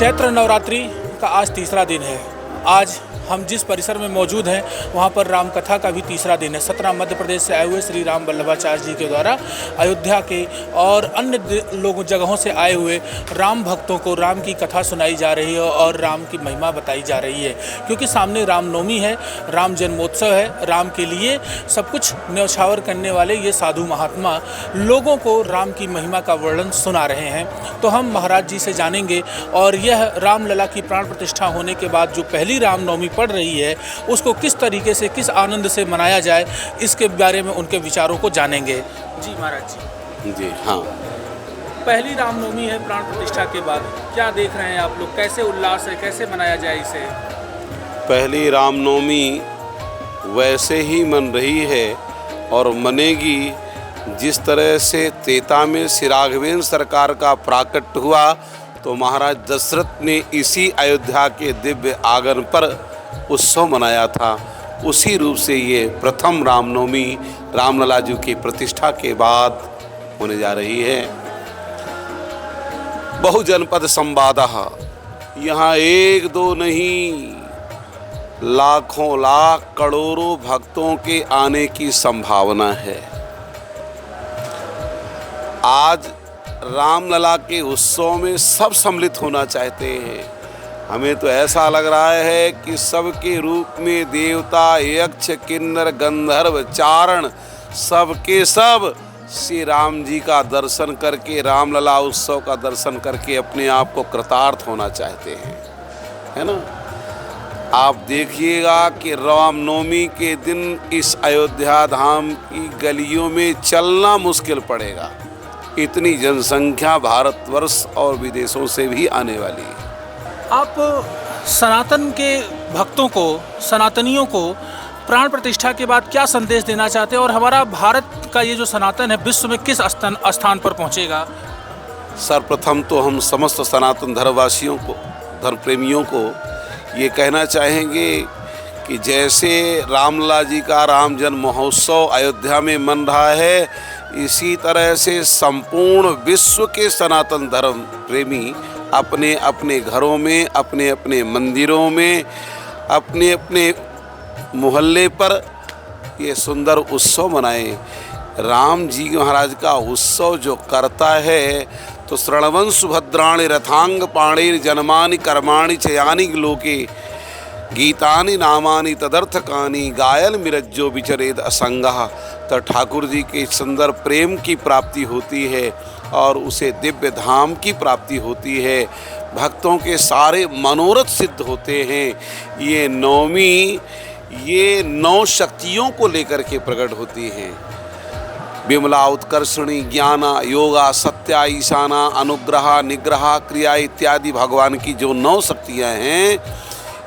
चैत्र नवरात्रि का आज तीसरा दिन है। आज हम जिस परिसर में मौजूद हैं वहाँ पर रामकथा का भी तीसरा दिन है। सतना मध्य प्रदेश से आए हुए श्री राम वल्लभाचार्य जी के द्वारा अयोध्या के और अन्य लोगों जगहों से आए हुए राम भक्तों को राम की कथा सुनाई जा रही है और राम की महिमा बताई जा रही है। क्योंकि सामने रामनवमी है, राम जन्मोत्सव है। राम के लिए सब कुछ न्यौछावर करने वाले ये साधु महात्मा लोगों को राम की महिमा का वर्णन सुना रहे हैं। तो हम महाराज जी से जानेंगे और यह रामलला की प्राण प्रतिष्ठा होने के बाद जो पहली रामनवमी पड़ रही है उसको किस तरीके से, किस आनंद से मनाया जाए, इसके बारे में उनके विचारों को जानेंगे। जी महाराज जी हाँ, पहली रामनवमी है प्राण प्रतिष्ठा के बाद, क्या देख रहे हैं आप लोग, कैसे उल्लास है, कैसे मनाया जाए इसे? पहली रामनवमी वैसे ही मन रही है और मनेगी जिस तरह से त्रेता में श्री राघवेंद्र सरकार का प्राकट्य हुआ तो महाराज दशरथ ने इसी अयोध्या के दिव्य आंगन पर उत्सव मनाया था। उसी रूप से ये प्रथम रामनवमी रामलला जी की प्रतिष्ठा के बाद होने जा रही है। बहुजनपद संवादः, यहाँ एक दो नहीं लाखों लाख करोड़ों भक्तों के आने की संभावना है। आज रामलला के उत्सव में सब सम्मिलित होना चाहते हैं। हमें तो ऐसा लग रहा है कि सबके रूप में देवता, यक्ष, किन्नर, गंधर्व, चारण सबके सब श्री राम जी का दर्शन करके, रामलला उत्सव का दर्शन करके अपने आप को कृतार्थ होना चाहते हैं, है ना। आप देखिएगा कि रामनवमी के दिन इस अयोध्या धाम की गलियों में चलना मुश्किल पड़ेगा। इतनी जनसंख्या भारतवर्ष और विदेशों से भी आने वाली है। आप सनातन के भक्तों को, सनातनियों को प्राण प्रतिष्ठा के बाद क्या संदेश देना चाहते हैं और हमारा भारत का ये जो सनातन है विश्व में किस स्थान पर पहुंचेगा? सर्वप्रथम तो हम समस्त सनातन धर्मवासियों को, धर्म प्रेमियों को ये कहना चाहेंगे कि जैसे रामलला जी का राम जन्म महोत्सव अयोध्या में मन रहा है, इसी तरह से संपूर्ण विश्व के सनातन धर्म प्रेमी अपने अपने घरों में, अपने अपने मंदिरों में, अपने अपने मोहल्ले पर ये सुंदर उत्सव मनाएं। राम जी महाराज का उत्सव जो करता है तो श्रृण्वन् सुभद्राणि रथांग पाणिर जन्मानि कर्माणि चयानि लोके गीतानि नामानि तदर्थकानि गायल मिरज्जो विचरेद असंगः। तो ठाकुर जी के सुंदर प्रेम की प्राप्ति होती है और उसे दिव्य धाम की प्राप्ति होती है। भक्तों के सारे मनोरथ सिद्ध होते हैं। ये नवमी ये 9 शक्तियों को लेकर के प्रकट होती हैं। विमला, उत्कर्षणी, ज्ञाना, योगा, सत्या, ईशाना, अनुग्रह, निग्रह, क्रिया इत्यादि भगवान की जो 9 शक्तियाँ हैं,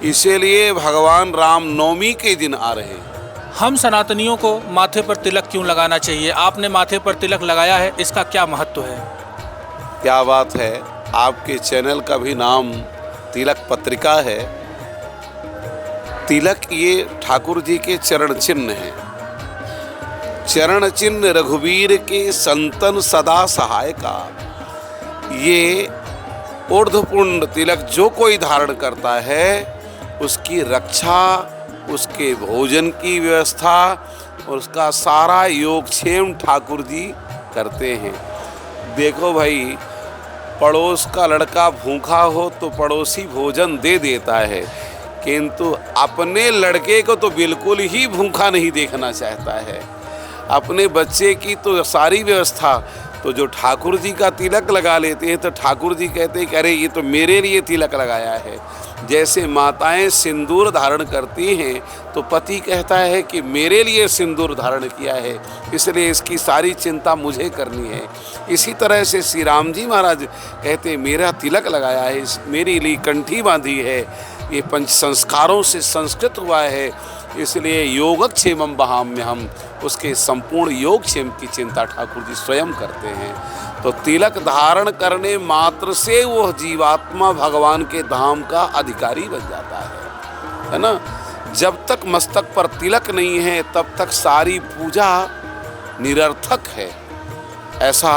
इसीलिए भगवान राम नवमी के दिन आ रहे हैं। हम सनातनियों को माथे पर तिलक क्यों लगाना चाहिए? आपने माथे पर तिलक लगाया है, इसका क्या महत्व है? क्या बात है, आपके चैनल का भी नाम तिलक पत्रिका है। तिलक ये ठाकुर जी के चरण चिन्ह हैं। चरण चिन्ह रघुवीर के संतन सदा सहायका। ये ऊर्ध्वपुंड तिलक जो कोई धारण करता है उसकी रक्षा, उसके भोजन की व्यवस्था और उसका सारा योगक्षेम ठाकुर जी करते हैं। देखो भाई, पड़ोस का लड़का भूखा हो तो पड़ोसी भोजन दे देता है, किंतु अपने लड़के को तो बिल्कुल ही भूखा नहीं देखना चाहता है। अपने बच्चे की तो सारी व्यवस्था, तो जो ठाकुर जी का तिलक लगा लेते हैं तो ठाकुर जी कहते हैं कि अरे ये तो मेरे लिए तिलक लगाया है। जैसे माताएं सिंदूर धारण करती हैं तो पति कहता है कि मेरे लिए सिंदूर धारण किया है, इसलिए इसकी सारी चिंता मुझे करनी है। इसी तरह से श्री राम जी महाराज कहते मेरा तिलक लगाया है, मेरे लिए कंठी बांधी है, ये पंच संस्कारों से संस्कृत हुआ है, इसलिए योगक्षेमम बहाम्य, हम उसके संपूर्ण योगक्षेम की चिंता ठाकुर जी स्वयं करते हैं। तो तिलक धारण करने मात्र से वो जीवात्मा भगवान के धाम का अधिकारी बन जाता है ना। जब तक मस्तक पर तिलक नहीं है तब तक सारी पूजा निरर्थक है, ऐसा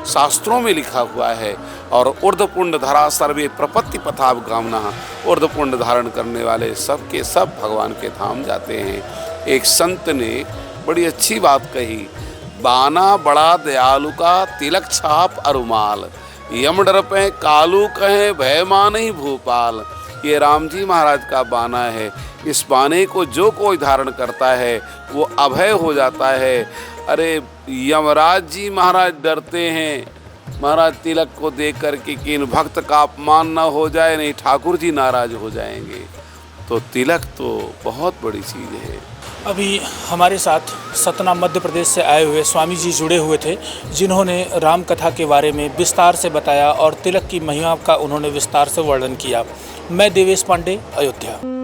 शास्त्रों में लिखा हुआ है। और ऊर्ध्वपुंड धरा सर्वे प्रपत्ति पथावगामिनः, ऊर्ध्वपुंड धारण करने वाले सब के सब भगवान के धाम जाते हैं। एक संत ने बड़ी अच्छी बात कही, बाना बड़ा दयालु का तिलक छाप अरुमाल, यम डर पे कालू कहे भय मानहि भूपाल। ये राम जी महाराज का बाना है। इस बाने को जो कोई धारण करता है वो अभय हो जाता है। अरे यमराज जी महाराज डरते हैं महाराज तिलक को देख कर के कि इन भक्त का अपमान न हो जाए, नहीं ठाकुर जी नाराज हो जाएंगे। तो तिलक तो बहुत बड़ी चीज़ है। अभी हमारे साथ सतना मध्य प्रदेश से आए हुए स्वामी जी जुड़े हुए थे, जिन्होंने राम कथा के बारे में विस्तार से बताया और तिलक की महिमा का उन्होंने विस्तार से वर्णन किया। मैं देवेश पांडे, अयोध्या।